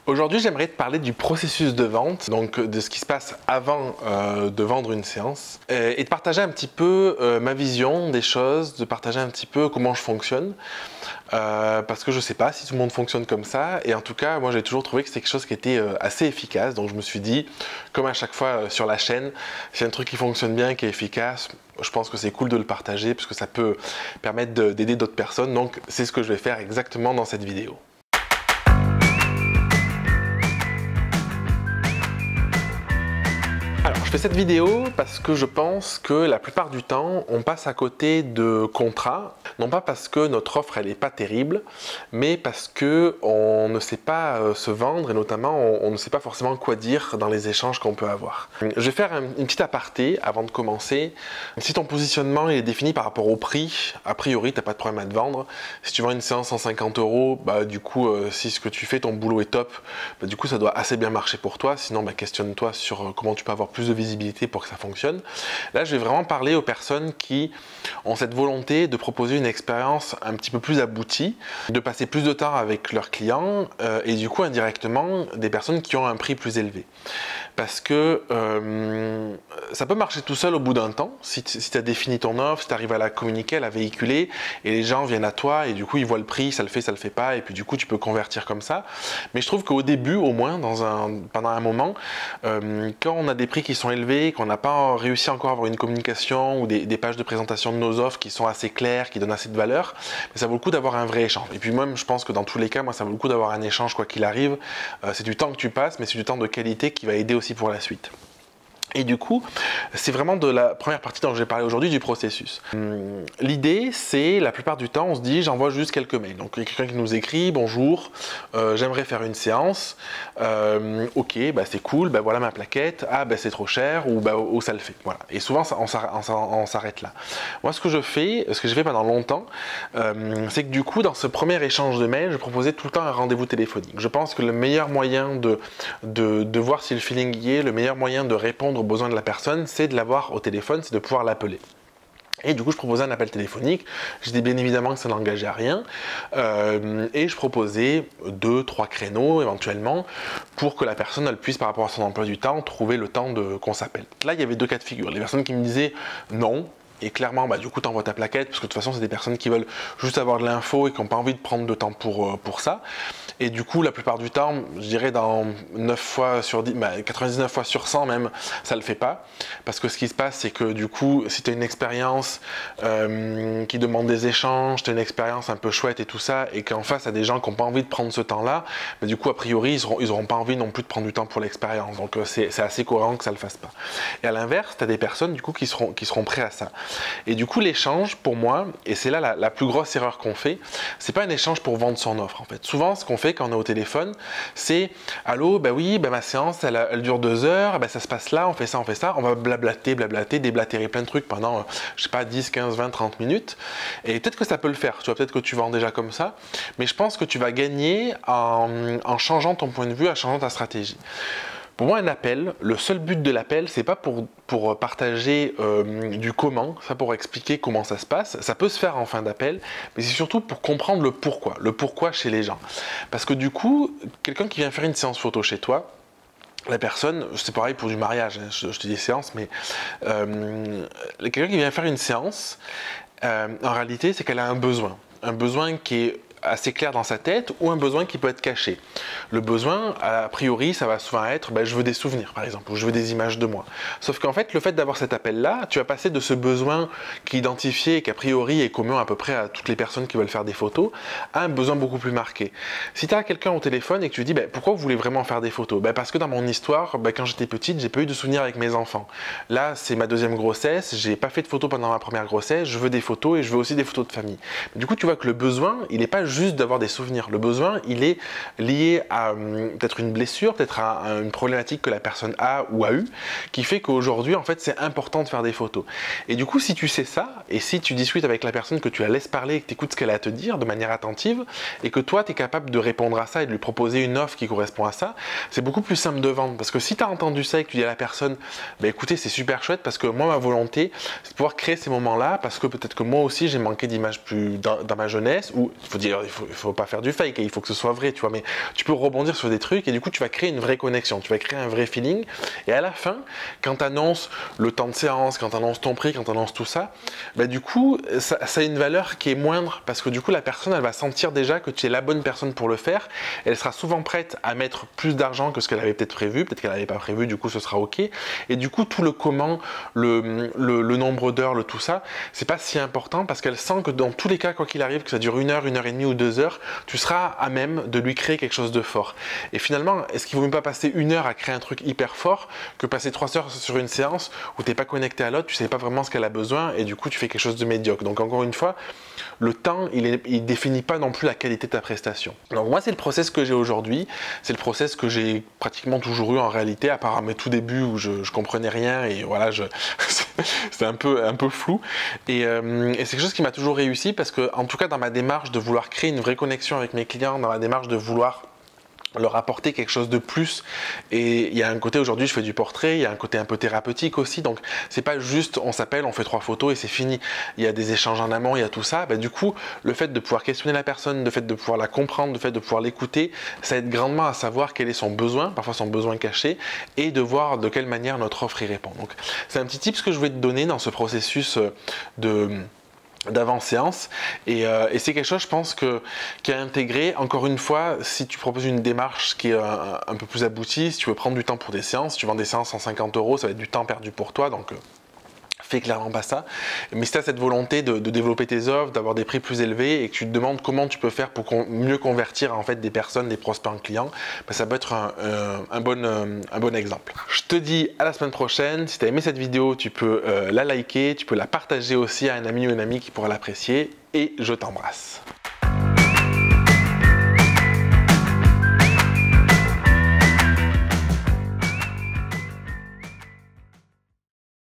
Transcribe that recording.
Aujourd'hui, j'aimerais te parler du processus de vente, donc de ce qui se passe avant de vendre une séance, et de partager un petit peu ma vision des choses, de partager un petit peu comment je fonctionne, parce que je ne sais pas si tout le monde fonctionne comme ça, et en tout cas, moi j'ai toujours trouvé que c'était quelque chose qui était assez efficace, donc je me suis dit, comme à chaque fois sur la chaîne, s'il y a un truc qui fonctionne bien, qui est efficace, je pense que c'est cool de le partager, parce que ça peut permettre d'aider d'autres personnes, donc c'est ce que je vais faire exactement dans cette vidéo. Alors, je fais cette vidéo parce que je pense que la plupart du temps, on passe à côté de contrats, non pas parce que notre offre elle n'est pas terrible, mais parce que on ne sait pas se vendre et notamment on ne sait pas forcément quoi dire dans les échanges qu'on peut avoir. Je vais faire une petite aparté avant de commencer. Si ton positionnement est défini par rapport au prix, a priori, tu n'as pas de problème à te vendre. Si tu vends une séance 150 €, bah, du coup, si ce que tu fais, ton boulot est top, bah, du coup, ça doit assez bien marcher pour toi. Sinon, bah, questionne-toi sur comment tu peux avoir plus de visibilité pour que ça fonctionne. Là, je vais vraiment parler aux personnes qui ont cette volonté de proposer une expérience un petit peu plus aboutie, de passer plus de temps avec leurs clients et du coup, indirectement, des personnes qui ont un prix plus élevé. Parce que ça peut marcher tout seul au bout d'un temps, si tu as défini ton offre, si tu arrives à la communiquer, à la véhiculer, et les gens viennent à toi, et du coup ils voient le prix, ça le fait pas, et puis du coup tu peux convertir comme ça. Mais je trouve qu'au début, au moins, pendant un moment, quand on a des prix qui sont élevés, qu'on n'a pas réussi encore à avoir une communication ou des pages de présentation de nos offres qui sont assez claires, qui donnent assez de valeur, ça vaut le coup d'avoir un vrai échange. Et puis même, je pense que dans tous les cas, moi ça vaut le coup d'avoir un échange quoi qu'il arrive. C'est du temps que tu passes, mais c'est du temps de qualité qui va aider aussi pour la suite. Et du coup, c'est vraiment de la première partie dont je vais parler aujourd'hui, du processus. L'idée, c'est, la plupart du temps, on se dit, j'envoie juste quelques mails. Donc, il y a quelqu'un qui nous écrit, bonjour, j'aimerais faire une séance, ok, bah, c'est cool, bah, voilà ma plaquette, ah, bah, c'est trop cher, ou bah, oh, ça le fait. Voilà. Et souvent, on s'arrête là. Moi, ce que j'ai fait pendant longtemps, c'est que du coup, dans ce premier échange de mails, je proposais tout le temps un rendez-vous téléphonique. Je pense que le meilleur moyen de voir si le feeling y est, le meilleur moyen de répondre aux besoins de la personne, c'est de l'avoir au téléphone, c'est de pouvoir l'appeler. Et du coup, je proposais un appel téléphonique. Je dis bien évidemment que ça n'engageait à rien. Et je proposais 2-3 créneaux éventuellement pour que la personne elle puisse, par rapport à son emploi du temps, trouver le temps qu'on s'appelle. Là, il y avait deux cas de figure. Les personnes qui me disaient non. Et clairement, bah, du coup, tu envoies ta plaquette, parce que de toute façon, c'est des personnes qui veulent juste avoir de l'info et qui n'ont pas envie de prendre de temps pour ça. Et du coup, la plupart du temps, je dirais dans 9 fois sur 10, bah, 99 fois sur 100 même, ça le fait pas. Parce que ce qui se passe, c'est que du coup, si tu as une expérience qui demande des échanges, tu as une expérience un peu chouette et tout ça, et qu'en face, tu as des gens qui n'ont pas envie de prendre ce temps-là, bah, du coup, a priori, ils n'auront pas envie non plus de prendre du temps pour l'expérience. Donc, c'est assez courant que ça le fasse pas. Et à l'inverse, tu as des personnes du coup qui seront prêts à ça. Et du coup, l'échange, pour moi, et c'est là la plus grosse erreur qu'on fait, c'est pas un échange pour vendre son offre en fait. Souvent, ce qu'on fait quand on est au téléphone, c'est allô, bah oui, bah ma séance, elle dure 2 heures, bah ça se passe là, on fait ça, on va blablater, déblatérer plein de trucs pendant, je sais pas, 10, 15, 20, 30 minutes. Et peut-être que ça peut le faire, tu vois, peut-être que tu vends déjà comme ça, mais je pense que tu vas gagner en changeant ton point de vue, en changeant ta stratégie. Pour moi, un appel, le seul but de l'appel, c'est pas pour partager du comment, ça pour expliquer comment ça se passe. Ça peut se faire en fin d'appel, mais c'est surtout pour comprendre le pourquoi chez les gens. Parce que du coup, quelqu'un qui vient faire une séance photo chez toi, la personne, c'est pareil pour du mariage, hein, je te dis séance, mais quelqu'un qui vient faire une séance, en réalité, c'est qu'elle a un besoin qui est assez clair dans sa tête ou un besoin qui peut être caché. Le besoin, a priori, ça va souvent être je veux des souvenirs par exemple, ou je veux des images de moi. Sauf qu'en fait, le fait d'avoir cet appel-là, tu vas passer de ce besoin qui est identifié et qu'a priori est commun à peu près à toutes les personnes qui veulent faire des photos, à un besoin beaucoup plus marqué. Si tu as quelqu'un au téléphone et que tu lui dis pourquoi vous voulez vraiment faire des photos, parce que dans mon histoire, quand j'étais petite, j'ai pas eu de souvenirs avec mes enfants. Là, c'est ma deuxième grossesse, j'ai pas fait de photos pendant ma première grossesse, je veux des photos et je veux aussi des photos de famille. Du coup, tu vois que le besoin, il n'est pas juste d'avoir des souvenirs. Le besoin, il est lié à peut-être une blessure, peut-être à une problématique que la personne a ou a eu, qui fait qu'aujourd'hui, en fait, c'est important de faire des photos. Et du coup, si tu sais ça, et si tu discutes avec la personne, que tu la laisses parler, et que tu écoutes ce qu'elle a à te dire de manière attentive, et que toi, tu es capable de répondre à ça et de lui proposer une offre qui correspond à ça, c'est beaucoup plus simple de vendre. Parce que si tu as entendu ça et que tu dis à la personne, écoutez, c'est super chouette parce que moi, ma volonté, c'est de pouvoir créer ces moments-là, parce que peut-être que moi aussi, j'ai manqué d'images plus dans ma jeunesse, ou il faut dire il faut pas faire du fake, il faut que ce soit vrai, tu vois, mais tu peux rebondir sur des trucs et du coup, tu vas créer une vraie connexion, tu vas créer un vrai feeling. Et à la fin, quand tu annonces le temps de séance, quand tu annonces ton prix, quand tu annonces tout ça, bah, du coup, ça a une valeur qui est moindre parce que du coup, la personne, elle va sentir déjà que tu es la bonne personne pour le faire. Elle sera souvent prête à mettre plus d'argent que ce qu'elle avait peut-être prévu, peut-être qu'elle n'avait pas prévu, du coup, ce sera OK. Et du coup, tout le comment, le nombre d'heures, le tout ça, c'est pas si important parce qu'elle sent que dans tous les cas, quoi qu'il arrive, que ça dure 1 heure, 1 heure et demie ou 2 heures, tu seras à même de lui créer quelque chose de fort. Et finalement, est-ce qu'il vaut même pas passer 1 heure à créer un truc hyper fort que passer 3 heures sur une séance où tu n'es pas connecté à l'autre, tu sais pas vraiment ce qu'elle a besoin et du coup, tu fais quelque chose de médiocre. Donc encore une fois, le temps, il définit pas non plus la qualité de ta prestation. Donc moi, c'est le process que j'ai aujourd'hui, c'est le process que j'ai pratiquement toujours eu en réalité, à part à mes tout débuts où je comprenais rien et voilà, c'était un peu flou. Et c'est quelque chose qui m'a toujours réussi parce que, en tout cas, dans ma démarche de vouloir créer une vraie connexion avec mes clients, dans ma démarche de vouloir leur apporter quelque chose de plus, et il y a un côté, aujourd'hui je fais du portrait, il y a un côté un peu thérapeutique aussi, donc c'est pas juste on s'appelle, on fait 3 photos et c'est fini, il y a des échanges en amont, il y a tout ça. Bah, du coup, le fait de pouvoir questionner la personne, le fait de pouvoir la comprendre, le fait de pouvoir l'écouter, ça aide grandement à savoir quel est son besoin, parfois son besoin caché, et de voir de quelle manière notre offre y répond. Donc c'est un petit tip que je vais te donner dans ce processus d'avant-séance et c'est quelque chose, je pense, qui est intégré. Encore une fois, si tu proposes une démarche qui est un peu plus aboutie, si tu veux prendre du temps pour des séances, tu vends des séances 150 €, ça va être du temps perdu pour toi, donc fais clairement pas ça. Mais si tu as cette volonté de développer tes offres, d'avoir des prix plus élevés et que tu te demandes comment tu peux faire pour mieux convertir en fait des personnes, des prospects en clients, bah, ça peut être un bon exemple. Je te dis à la semaine prochaine. Si tu as aimé cette vidéo, tu peux la liker, tu peux la partager aussi à un ami ou une amie qui pourra l'apprécier, et je t'embrasse.